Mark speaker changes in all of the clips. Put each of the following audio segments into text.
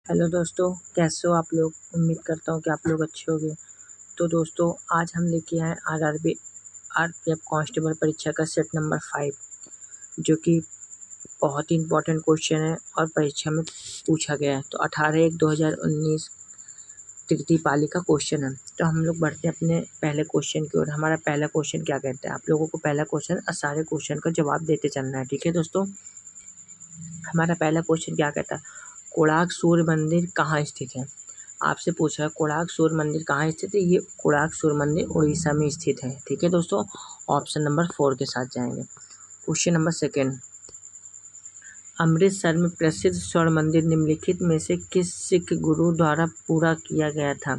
Speaker 1: Hello दोस्तों, कैसे हो आप लोग। उम्मीद करता हूँ कि आप लोग अच्छे होंगे। तो दोस्तों, आज हम लेके आए आरपीएफ कांस्टेबल परीक्षा का सेट नंबर 5, जो कि बहुत ही इम्पोर्टेंट क्वेश्चन है और परीक्षा में पूछा गया है। तो 18/1/2019 तृतीय पाली का क्वेश्चन है। तो हम लोग बढ़ते हैं अपने पहले क्वेश्चन की ओर। हमारा पहला क्वेश्चन क्या कहता है, आप लोगों को पहला क्वेश्चन सारे क्वेश्चन का जवाब देते चलना है। ठीक है दोस्तों, हमारा पहला क्वेश्चन क्या कहता है, कोणार्क सूर्य मंदिर कहाँ स्थित है। आपसे पूछा है कोणार्क सूर्य मंदिर कहाँ स्थित है। ये कोणार्क सूर्य मंदिर उड़ीसा में स्थित है। ठीक है दोस्तों, ऑप्शन नंबर 4 के साथ जाएंगे। क्वेश्चन नंबर सेकेंड, अमृतसर में प्रसिद्ध स्वर्ण मंदिर निम्नलिखित में से किस सिख गुरु द्वारा पूरा किया गया था।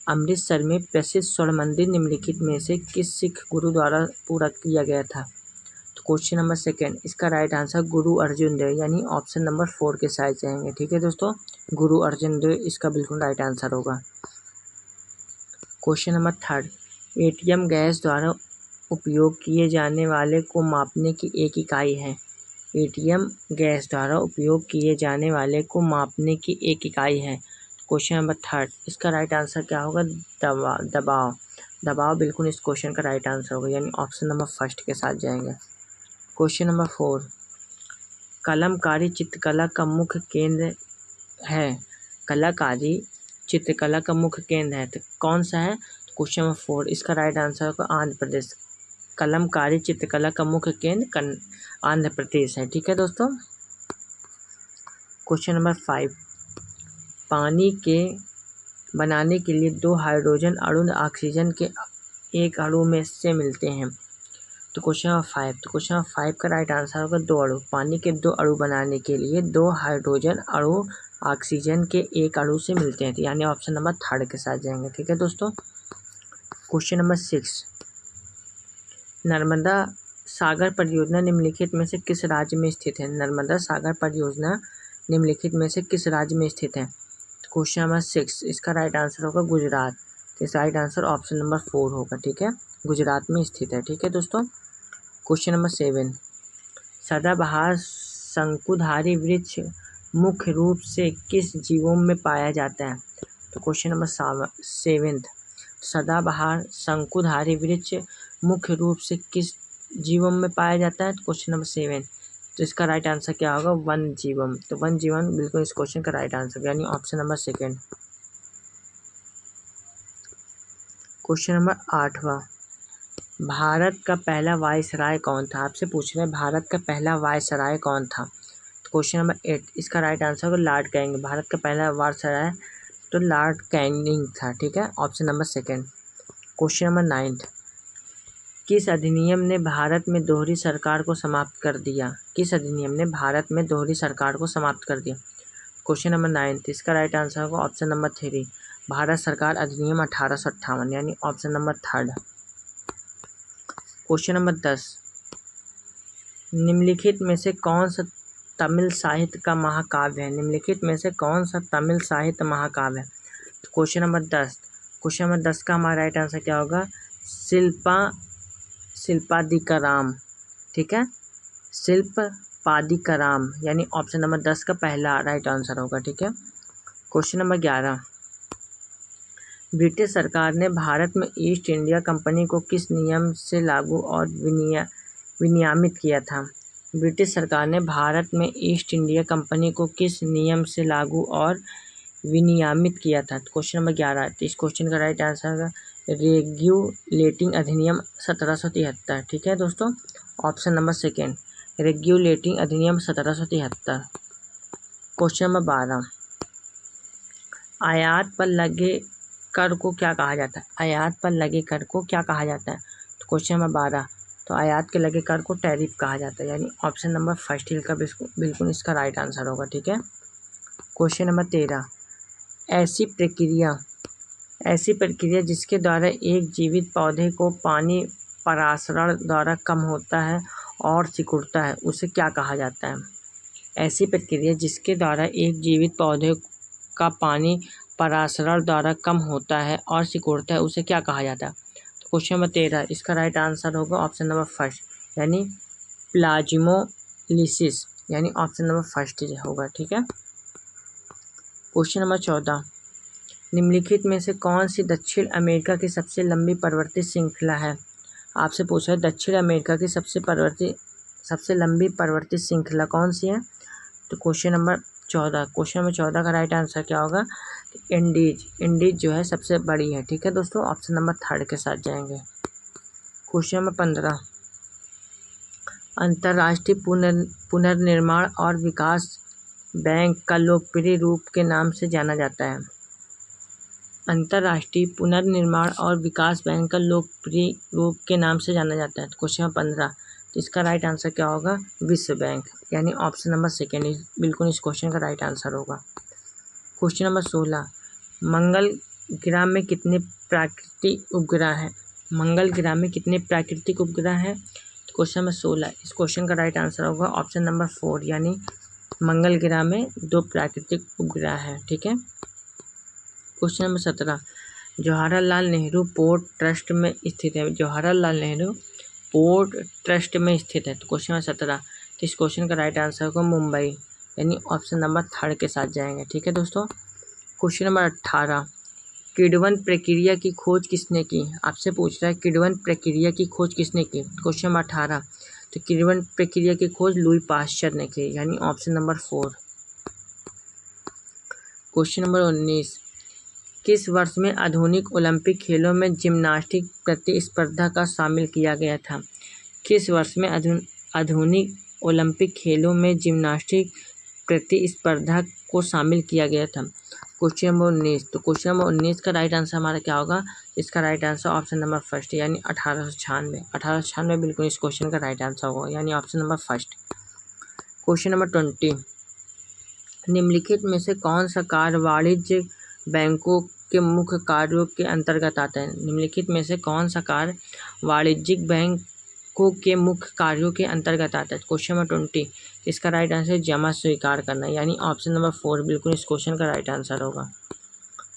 Speaker 1: अमृतसर में प्रसिद्ध स्वर्ण मंदिर निम्नलिखित में से किस सिख गुरु द्वारा पूरा किया गया था। तो क्वेश्चन नंबर सेकेंड, इसका राइट आंसर गुरु अर्जुन देव, यानी ऑप्शन नंबर 4 के साथ जाएंगे। ठीक है दोस्तों, गुरु अर्जुन देव इसका बिल्कुल राइट आंसर होगा। Question number third, ATM gas द्वारा उपयोग किए जाने वाले को मापने की एक इकाई है। एटीएम गैस द्वारा उपयोग किए जाने वाले को मापने की एक इकाई है। क्वेश्चन नंबर थर्ड, इसका राइट आंसर क्या होगा, दबाव। दबाव बिल्कुल इस क्वेश्चन का राइट आंसर होगा, यानी ऑप्शन नंबर फर्स्ट के साथ जाएंगे। क्वेश्चन नंबर 4, कलमकारी चित्रकला का मुख्य केंद्र है। कलाकारी चित्रकला का मुख्य केंद्र है, तो कौन सा है। क्वेश्चन नंबर 4, इसका राइट आंसर होगा आंध्र प्रदेश। कलमकारी चित्रकला का मुख्य केंद्र आंध्र प्रदेश है। ठीक है दोस्तों। क्वेश्चन नंबर 5, पानी के बनाने के लिए 2 हाइड्रोजन अणु ऑक्सीजन के एक अणु में से मिलते हैं। तो क्वेश्चन नंबर 5 का राइट आंसर होगा 2 अणु। पानी के 2 अणु बनाने के लिए 2 हाइड्रोजन अणु ऑक्सीजन के एक अणु से मिलते हैं, यानी ऑप्शन नंबर 3 के साथ जाएंगे। ठीक है दोस्तों। क्वेश्चन नंबर 6, नर्मदा सागर परियोजना निम्नलिखित में से किस राज्य में स्थित है। नर्मदा सागर परियोजना निम्नलिखित में से किस राज्य में स्थित है। क्वेश्चन नंबर 6, इसका राइट आंसर होगा गुजरात। इसका राइट आंसर ऑप्शन नंबर 4 होगा। ठीक है, गुजरात में स्थित है। ठीक है दोस्तों। क्वेश्चन नंबर 7, सदाबहार शंकुधारी वृक्ष मुख्य रूप से किस जीवों में पाया जाता है। तो क्वेश्चन नंबर 7, सदाबहार शंकुधारी वृक्ष मुख्य रूप से किस जीवों में पाया जाता है। तो क्वेश्चन नंबर 7, तो इसका राइट आंसर क्या होगा, वन जीवम। तो वन जीवन बिल्कुल इस क्वेश्चन का राइट आंसर, यानी ऑप्शन नंबर 2। क्वेश्चन नंबर 8वां, भारत का पहला वायसराय कौन था। आपसे पूछ रहे हैं भारत का पहला वायसराय कौन था। तो क्वेश्चन नंबर 8, इसका राइट आंसर होगा लॉर्ड कैनिंग। भारत का पहला वायसराय तो लॉर्ड कैनिंग था। ठीक है, ऑप्शन नंबर 2। क्वेश्चन नंबर 9, किस अधिनियम ने भारत में दोहरी सरकार को समाप्त कर दिया। किस अधिनियम ने भारत में दोहरी सरकार को समाप्त कर दिया। क्वेश्चन नंबर 9, इसका राइट आंसर होगा ऑप्शन नंबर 3, भारत सरकार अधिनियम 1858, यानी ऑप्शन नंबर 3। क्वेश्चन नंबर 10, निम्नलिखित में से कौन सा तमिल साहित्य का महाकाव्य है। निम्नलिखित में से कौन सा तमिल साहित्य महाकाव्य है। तो क्वेश्चन नंबर 10 का हमारा राइट आंसर क्या होगा, शिल्पादिकाराम। ठीक है, शिल्पादिकाराम, यानी ऑप्शन नंबर 10 का पहला राइट आंसर होगा। ठीक है। क्वेश्चन नंबर 11, ब्रिटिश सरकार ने भारत में ईस्ट इंडिया कंपनी को किस नियम से लागू और विनियमित किया था। ब्रिटिश सरकार ने भारत में ईस्ट इंडिया कंपनी को किस नियम से लागू और विनियमित किया था। क्वेश्चन नंबर 11, तो इस क्वेश्चन का राइट आंसर है रेगुलेटिंग अधिनियम 1773। ठीक है दोस्तों, ऑप्शन नंबर 2, रेगुलेटिंग अधिनियम 1773। क्वेश्चन नंबर 12, आयात पर लगे कर को क्या कहा जाता है। आयात पर लगे कर को क्या कहा जाता है। तो क्वेश्चन नंबर 12, तो आयात के लगे कर को टैरिफ कहा जाता है, यानी ऑप्शन नंबर फर्स्ट का बिल्कुल इसका राइट आंसर होगा। ठीक है। क्वेश्चन नंबर 13, ऐसी प्रक्रिया जिसके द्वारा एक जीवित पौधे को पानी परासरण द्वारा कम होता है और सिकुड़ता है, उसे क्या कहा जाता है। ऐसी प्रक्रिया जिसके द्वारा एक जीवित पौधे का पानी परासरण द्वारा कम होता है और सिकुड़ता है, उसे क्या कहा जाता है। तो क्वेश्चन नंबर 13, इसका राइट आंसर होगा ऑप्शन नंबर फर्स्ट, यानी प्लाज्मोलिसिस, यानी ऑप्शन नंबर फर्स्ट होगा। ठीक है। क्वेश्चन नंबर 14, निम्नलिखित में से कौन सी दक्षिण अमेरिका की सबसे लंबी पर्वतीय श्रृंखला है। आपसे पूछा है दक्षिण अमेरिका की सबसे लंबी पर्वतीय श्रृंखला कौन सी है। तो क्वेश्चन नंबर 14 का राइट आंसर क्या होगा। इंडीज जो है सबसे बड़ी है। ठीक है दोस्तों, ऑप्शन नंबर 3 के साथ जाएंगे। क्वेश्चन नंबर 15, अंतर्राष्ट्रीय पुनर्निर्माण और विकास बैंक का लोकप्रिय रूप के नाम से जाना जाता है। अंतर्राष्ट्रीय पुनर्निर्माण और विकास बैंक का लोकप्रिय रूप के नाम से जाना जाता है। क्वेश्चन नंबर 15, तो इसका राइट आंसर क्या होगा, विश्व बैंक, यानी ऑप्शन नंबर 2 बिल्कुल इस क्वेश्चन का राइट आंसर होगा। क्वेश्चन नंबर 16, मंगल ग्रह में कितने प्राकृतिक उपग्रह हैं। मंगल ग्रह में कितने प्राकृतिक उपग्रह हैं। तो क्वेश्चन नंबर 16, इस क्वेश्चन का राइट आंसर होगा ऑप्शन नंबर 4, यानी मंगल ग्रह में 2 प्राकृतिक उपग्रह हैं। ठीक है। Question number 17, Jawaharlal Nehru port trust में स्थित है। जवाहरलाल नेहरू पोर्ट ट्रस्ट में स्थित है। तो क्वेश्चन नंबर 17, तो इस क्वेश्चन का राइट आंसर होगा मुंबई, यानी ऑप्शन नंबर 3 के साथ जाएंगे। ठीक है दोस्तों। क्वेश्चन नंबर 18, किण्वन प्रक्रिया की खोज किसने की। आपसे पूछ रहा है किण्वन प्रक्रिया की खोज किसने की। क्वेश्चन नंबर 18, तो किण्वन प्रक्रिया की खोज लुई पाश्चर ने की, यानी ऑप्शन नंबर 4। क्वेश्चन नंबर 19, किस वर्ष में आधुनिक ओलंपिक खेलों में जिम्नास्टिक प्रतिस्पर्धा का शामिल किया गया था। किस वर्ष में आधुनिक ओलंपिक खेलों में जिम्नास्टिक प्रतिस्पर्धा को शामिल किया गया था। क्वेश्चन नंबर 19, तो क्वेश्चन नंबर 19 का राइट आंसर हमारा क्या होगा। इसका राइट आंसर ऑप्शन नंबर 1 यानी 1896 बिल्कुल इस क्वेश्चन का राइट आंसर होगा, यानी ऑप्शन नंबर 1। क्वेश्चन नंबर 20, निम्नलिखित में से कौन सा कार्य वाणिज्य बैंकों के मुख्य कार्यों के अंतर्गत आता है। निम्नलिखित में से कौन सा कार्य वाणिज्यिक बैंकों के मुख्य कार्यों के अंतर्गत आता है। क्वेश्चन नंबर 20, इसका राइट आंसर जमा स्वीकार करना, यानी ऑप्शन नंबर 4 बिल्कुल इस क्वेश्चन का राइट आंसर होगा।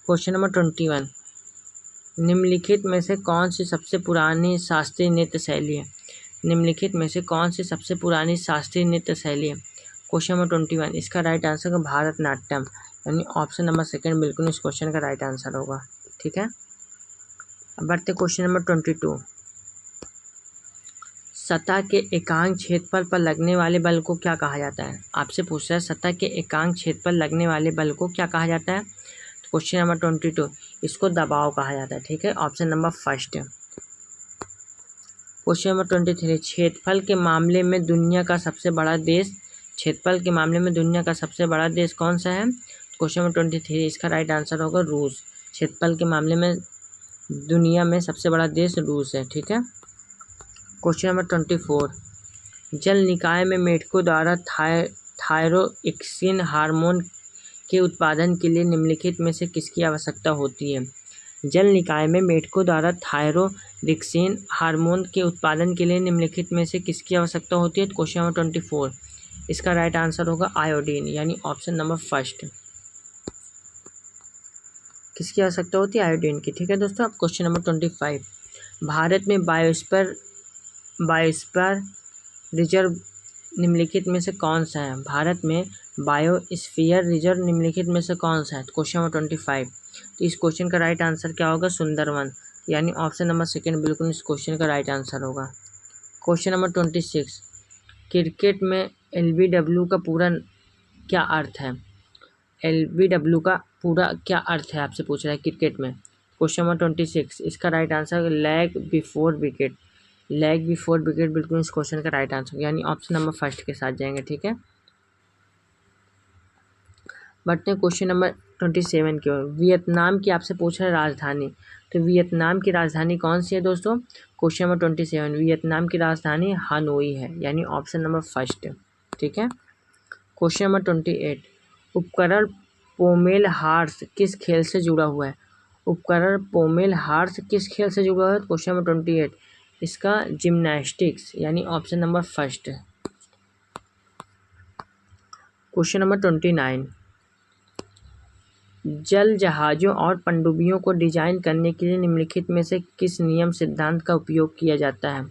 Speaker 1: क्वेश्चन नंबर 21, निम्नलिखित में से कौन सी सबसे पुरानी शास्त्रीय नृत्य शैली है। निम्नलिखित में से कौन सी सबसे पुरानी शास्त्रीय नृत्य शैली है। क्वेश्चन नंबर 21, इसका राइट आंसर है भारतनाट्यम, यानी ऑप्शन नंबर 2 बिल्कुल इस क्वेश्चन का राइट आंसर होगा। ठीक है। अब बढ़ते क्वेश्चन नंबर 22, सतह के एकांक क्षेत्रफल पर लगने वाले बल को क्या कहा जाता है। आपसे पूछ रहा है सतह के एकांक क्षेत्र पर लगने वाले बल को क्या कहा जाता है। तो क्वेश्चन नंबर 22, इसको दबाव कहा जाता है। ठीक है, ऑप्शन नंबर 1। क्वेश्चन नंबर 23, क्षेत्रफल के मामले में दुनिया का सबसे बड़ा देश कौन सा है। क्वेश्चन नंबर 23, इसका राइट आंसर होगा रूस। क्षेत्रफल के मामले में दुनिया में सबसे बड़ा देश रूस है। ठीक है। क्वेश्चन नंबर 24, जल निकाय में मेढकों द्वारा थायरोक्सिन हार्मोन के उत्पादन के लिए निम्नलिखित में से किसकी आवश्यकता होती है। जल निकाय में मेढकों द्वारा थायरोक्सिन हार्मोन के उत्पादन के लिए निम्नलिखित में से किसकी आवश्यकता होती है। क्वेश्चन नंबर 24, इसका राइट आंसर होगा आयोडीन, यानी ऑप्शन नंबर 1। किसकी आवश्यकता होती है, आयोडीन की। ठीक है दोस्तों। अब क्वेश्चन नंबर 25, भारत में बायोस्फीयर रिजर्व निम्नलिखित में से कौन सा है। भारत में बायोस्फीयर रिजर्व निम्नलिखित में से कौन सा है। क्वेश्चन नंबर 25, तो इस क्वेश्चन का राइट आंसर क्या होगा, सुंदरवन, यानी ऑप्शन नंबर 2 बिल्कुल इस क्वेश्चन का राइट आंसर होगा। क्वेश्चन नंबर 26, क्रिकेट में LBW का पूरा क्या अर्थ है। LBW का पूरा क्या अर्थ है, आपसे पूछ रहा है क्रिकेट में। क्वेश्चन नंबर 26, इसका right answer leg before wicket बिल्कुल इस क्वेश्चन का राइट आंसर, यानी ऑप्शन नंबर 1 के साथ जाएंगे। ठीक है। बढ़ते हैं क्वेश्चन नंबर 27 की ओर। वियतनाम की आपसे पूछ रहा है राजधानी, तो वियतनाम की राजधानी कौन सी है दोस्तों। क्वेश्चन नंबर 27, वियतनाम की राजधानी हानोई है, यानी ऑप्शन नंबर 1। ठीक है। क्वेश्चन नंबर 28, उपकरण पोमेल हार्स किस खेल से जुड़ा हुआ है। उपकरण पोमेल हार्स किस खेल से जुड़ा हुआ है। क्वेश्चन नंबर 28, इसका जिम्नास्टिक्स, यानी ऑप्शन नंबर 1। क्वेश्चन नंबर 29, जल जहाज़ों और पनडुब्बियों को डिजाइन करने के लिए निम्नलिखित में से किस नियम सिद्धांत का उपयोग किया जाता है।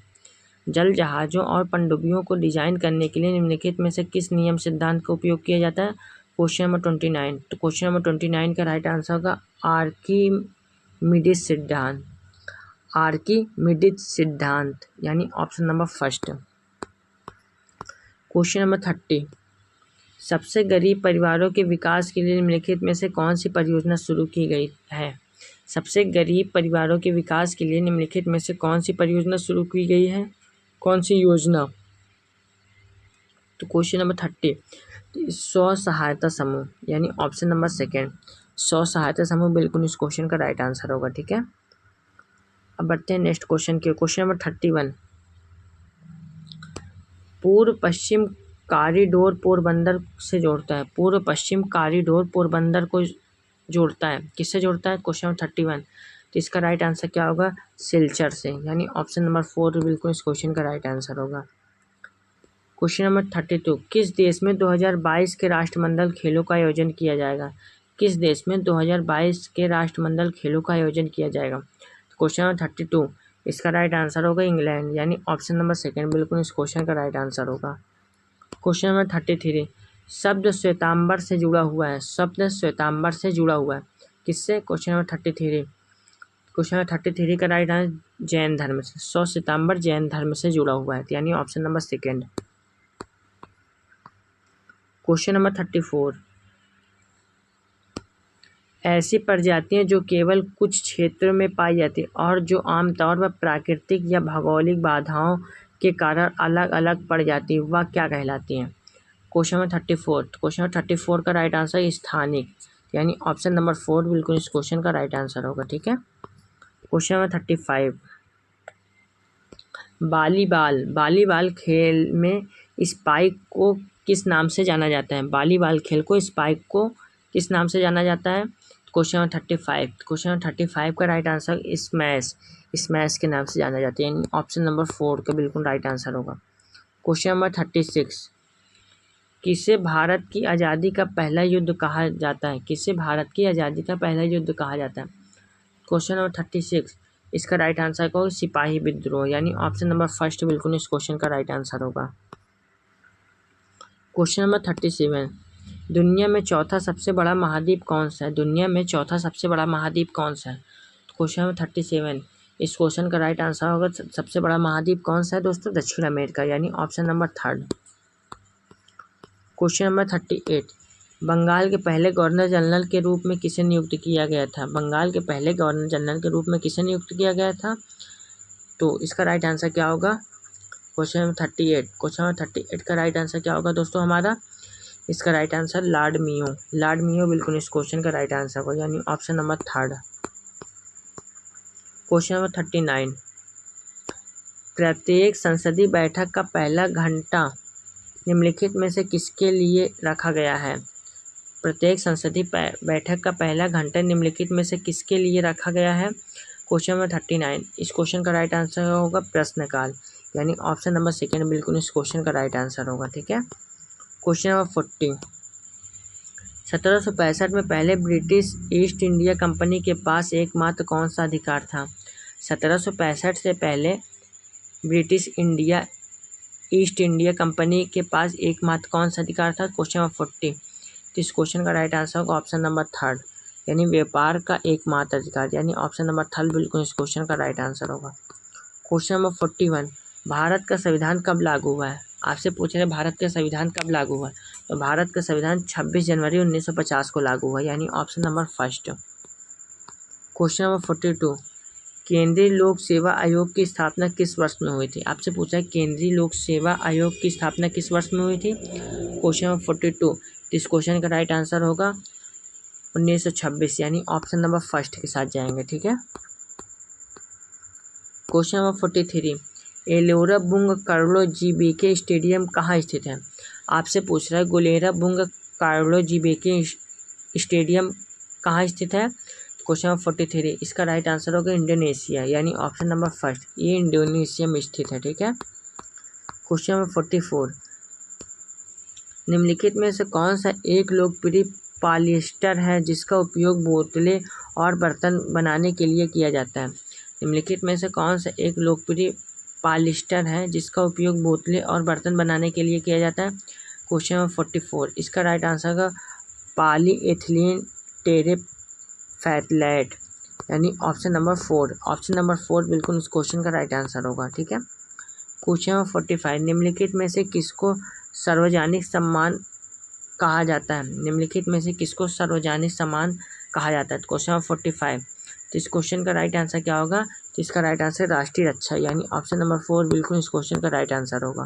Speaker 1: जल जहाज़ों और पनडुब्बियों को डिजाइन करने के लिए निम्नलिखित में से किस नियम सिद्धांत का उपयोग किया जाता है। क्वेश्चन नंबर 29, तो क्वेश्चन नंबर 29 का राइट आंसर होगा आर्किमिडीज सिद्धांत। आर्किमिडीज सिद्धांत यानी option number first. Question number 30, सबसे गरीब परिवारों के विकास के लिए निम्नलिखित में से कौन सी परियोजना शुरू की गई है? सबसे गरीब परिवारों के विकास के लिए निम्नलिखित में से कौन सी परियोजना शुरू की गई है? कौन सी योजना? तो क्वेश्चन नंबर 30, स्व सहायता समूह यानी ऑप्शन नंबर सेकेंड, स्व सहायता समूह बिल्कुल इस क्वेश्चन का राइट आंसर होगा। ठीक है, अब बढ़ते हैं नेक्स्ट क्वेश्चन के। क्वेश्चन नंबर 31, पूर्व पश्चिम कॉरिडोर पोरबंदर से जोड़ता है। पूर्व पश्चिम कॉरिडोर पोरबंदर को जोड़ता है, किससे जोड़ता है? क्वेश्चन नंबर 31, तो इसका राइट आंसर क्या होगा? सिलचर से, यानी ऑप्शन नंबर 4 बिल्कुल इस क्वेश्चन का राइट आंसर होगा। क्वेश्चन नंबर 32, किस देश में 2022 के राष्ट्रमंडल खेलों का आयोजन किया जाएगा? किस देश में 2022 के राष्ट्रमंडल खेलों का आयोजन किया जाएगा? क्वेश्चन नंबर 32, इसका राइट आंसर होगा इंग्लैंड, यानी ऑप्शन नंबर सेकेंड बिल्कुल इस क्वेश्चन का राइट आंसर होगा। क्वेश्चन नंबर 33, शब्द श्वेतांबर से जुड़ा हुआ है। शब्द श्वेतांबर से जुड़ा हुआ है, किससे? क्वेश्चन नंबर 33, क्वेश्चन नंबर 33 का राइट आंसर जैन धर्म से। श्वेतांबर जैन धर्म से जुड़ा हुआ है, यानी option number second. Question number 34, ऐसी प्रजातियां जो केवल कुछ क्षेत्रों में पाई जाती और जो आमतौर पर प्राकृतिक या भौगोलिक बाधाओं के कारण अलग अलग पड़ जाती, वह क्या कहलाती हैं? क्वेश्चन नंबर 34, क्वेश्चन नंबर 34 का राइट आंसर स्थानिक, यानी ऑप्शन नंबर 4 बिल्कुल इस क्वेश्चन का राइट आंसर होगा। ठीक है, क्वेश्चन नंबर 35, वॉलीबॉल खेल में स्पाइक को किस नाम से जाना जाता है? वॉलीबॉल खेल को स्पाइक को किस नाम से जाना जाता है? क्वेश्चन नंबर 35, क्वेश्चन नंबर 35 का राइट आंसर स्मैश के नाम से जाना जाता है, यानी ऑप्शन नंबर 4 का बिल्कुल राइट आंसर होगा। क्वेश्चन नंबर 36, किसे भारत की आज़ादी का पहला युद्ध कहा जाता है? किसे भारत की आज़ादी का पहला युद्ध कहा जाता है? क्वेश्चन नंबर 36, इसका राइट आंसर होगा सिपाही विद्रोह, यानी ऑप्शन नंबर फर्स्ट बिल्कुल इस क्वेश्चन का राइट आंसर होगा। क्वेश्चन नंबर 37, दुनिया में चौथा सबसे बड़ा महाद्वीप कौन सा है? दुनिया में चौथा सबसे बड़ा महाद्वीप कौन सा है? क्वेश्चन नंबर 37, इस क्वेश्चन का राइट आंसर होगा सबसे बड़ा महाद्वीप कौन सा है दोस्तों? दक्षिण अमेरिका, यानी option number third. Question number 38, Bengal के पहले गवर्नर जनरल के रूप में किसे नियुक्त किया गया था? बंगाल के पहले गवर्नर जनरल के रूप में किसे नियुक्त किया गया था? तो इसका राइट आंसर क्या होगा? क्वेश्चन नंबर 38, क्वेश्चन नंबर 38 का राइट आंसर क्या होगा दोस्तों हमारा? इसका राइट आंसर लॉर्ड मियो बिल्कुल इस क्वेश्चन का राइट आंसर होगा, यानी option number third. Question number 39, प्रत्येक संसदीय बैठक का पहला घंटा निम्नलिखित में से किसके लिए रखा गया है? प्रत्येक संसदीय बैठक का पहला घंटा निम्नलिखित में से किसके लिए रखा गया है? क्वेश्चन नंबर 39, इस क्वेश्चन का राइट आंसर होगा प्रश्नकाल, यानी ऑप्शन नंबर सेकेंड बिल्कुल इस क्वेश्चन का राइट आंसर होगा। ठीक है, क्वेश्चन नंबर 40, 1765 में पहले ब्रिटिश ईस्ट इंडिया कंपनी के पास एकमात्र कौन सा अधिकार था? 1765 से पहले ब्रिटिश ईस्ट इंडिया कंपनी के पास एकमात्र कौन सा अधिकार था? क्वेश्चन नंबर 40, तो इस क्वेश्चन का राइट आंसर होगा ऑप्शन नंबर थर्ड, यानी व्यापार का एकमात्र अधिकार, यानी ऑप्शन नंबर थर्ड बिल्कुल इस क्वेश्चन का राइट आंसर होगा। क्वेश्चन नंबर 41, भारत का संविधान कब लागू हुआ है? आपसे पूछ रहे भारत का संविधान कब लागू हुआ? तो भारत का संविधान 26 जनवरी 1950 को लागू हुआ, यानी option number first. Question number 42, केंद्रीय लोक सेवा आयोग की स्थापना किस वर्ष में हुई थी? आपसे पूछा है केंद्रीय लोक सेवा आयोग की स्थापना किस वर्ष में हुई थी? क्वेश्चन नंबर 42, इस क्वेश्चन का राइट आंसर होगा 1926, यानी ऑप्शन नंबर फर्स्ट के साथ जाएंगे। ठीक है, question number 43, Gelora Bung Karno GBK stadium कहाँ स्थित है? आपसे पूछ रहा है Gelora Bung Karno GBK stadium कहाँ स्थित है? क्वेश्चन नंबर 43, इसका राइट आंसर होगा इंडोनेशिया, यानी ऑप्शन नंबर फर्स्ट, ये इंडोनेशिया में स्थित है। ठीक है, क्वेश्चन नंबर 44, निम्नलिखित में से कौन सा एक लोकप्रिय पॉलिएस्टर है जिसका उपयोग बोतलें और बर्तन बनाने के लिए किया जाता है? निम्नलिखित में से कौन सा एक लोकप्रिय पॉलिएस्टर है जिसका उपयोग बोतलें और बर्तन बनाने के लिए किया जाता है? क्वेश्चन नंबर 44, इसका राइट आंसर होगा पॉलीएथिलीन टेरेफ्थैलेट, यानी ऑप्शन नंबर 4। ऑप्शन नंबर 4 बिल्कुल इस क्वेश्चन का राइट आंसर होगा। ठीक है। क्वेश्चन नंबर 45, निम्नलिखित में से किसको सार्वजनिक सम्मान कहा जाता है? निम्नलिखित में से किसको सार्वजनिक सम्मान कहा जाता है? Question number 45। तो इस क्वेश्चन का राइट आंसर क्या होगा? तो इसका राइट आंसर राष्ट्रीय रक्षा, यानी ऑप्शन नंबर 4 बिल्कुल इस क्वेश्चन का राइट आंसर होगा।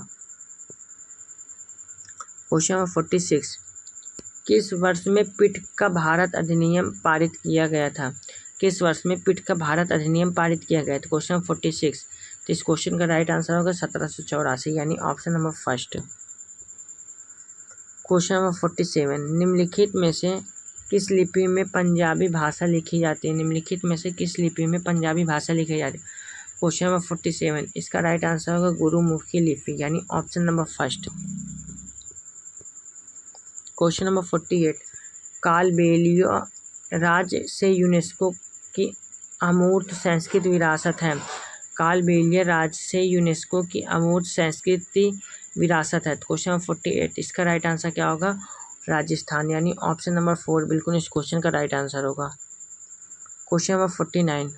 Speaker 1: क्वेश्चन नंबर 46, किस वर्ष में पिट का भारत अधिनियम पारित किया गया था? किस वर्ष में पिट का भारत अधिनियम पारित किया गया था? Question number 46। तो इस क्वेश्चन का राइट आंसर होगा 1784, यानी option number first. Question number 47, निम्नलिखित में से किस लिपि में पंजाबी भाषा लिखी जाती है? निम्नलिखित में से किस लिपि में पंजाबी भाषा लिखी जाती है? क्वेश्चन नंबर 47, इसका राइट आंसर होगा गुरुमुखी लिपि, यानी option number first. Question number 48, Kalbelia राज्य से यूनेस्को की अमूर्त संस्कृति विरासत है। कालबेलिया राज्य से यूनेस्को की अमूर्त संस्कृति विरासत है। क्वेश्चन नंबर 48, इसका राइट आंसर क्या होगा? राजस्थान, यानी ऑप्शन नंबर 4 बिल्कुल इस क्वेश्चन का राइट आंसर होगा। क्वेश्चन नंबर 49,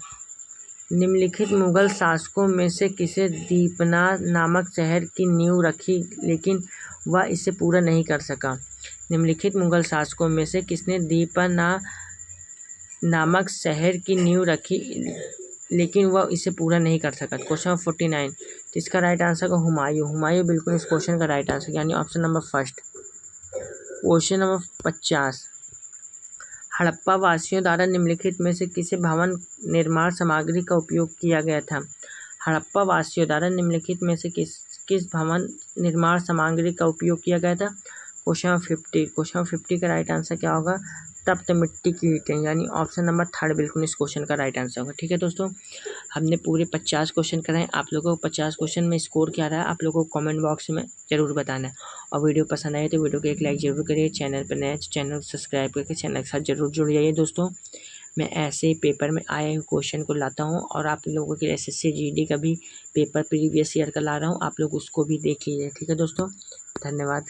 Speaker 1: निम्नलिखित मुगल शासकों में से किसे दीपना नामक शहर की नींव रखी लेकिन वह इसे पूरा नहीं कर सका? निम्नलिखित मुगल शासकों में से किसने दीपना नामक शहर की नींव रखी लेकिन वह इसे पूरा नहीं कर सका? क्वेश्चन नंबर 49, तो इसका राइट आंसर होगा हुमायूं। हुमायूं बिल्कुल इस क्वेश्चन का राइट आंसर, यानी option number first. Question number 50, Harappa वासियों द्वारा निम्नलिखित में से किसे भवन निर्माण सामग्री का उपयोग किया गया था? हड़प्पा वासियों द्वारा निम्नलिखित में से किस भवन निर्माण सामग्री का उपयोग किया गया था? Question number 50। क्वेश्चन नंबर 50 का राइट आंसर क्या होगा? तप्त मिट्टी की ईंटें, यानी ऑप्शन नंबर 3 बिल्कुल इस क्वेश्चन का राइट आंसर होगा। ठीक है दोस्तों, हमने पूरे 50 क्वेश्चन कराए। आप लोगों को 50 क्वेश्चन में स्कोर क्या रहा है आप लोगों को कमेंट बॉक्स में ज़रूर बताना है। और वीडियो पसंद आए तो वीडियो को एक लाइक ज़रूर करिए। चैनल पर नए चैनल सब्सक्राइब करके चैनल के साथ ज़रूर जुड़ जाइए दोस्तों। मैं ऐसे ही पेपर में आए हुए क्वेश्चन को लाता हूँ और आप लोगों के SSC GD का भी पेपर प्रीवियस ईयर का ला रहा हूँ, आप लोग उसको भी देख लीजिए। ठीक है दोस्तों, धन्यवाद।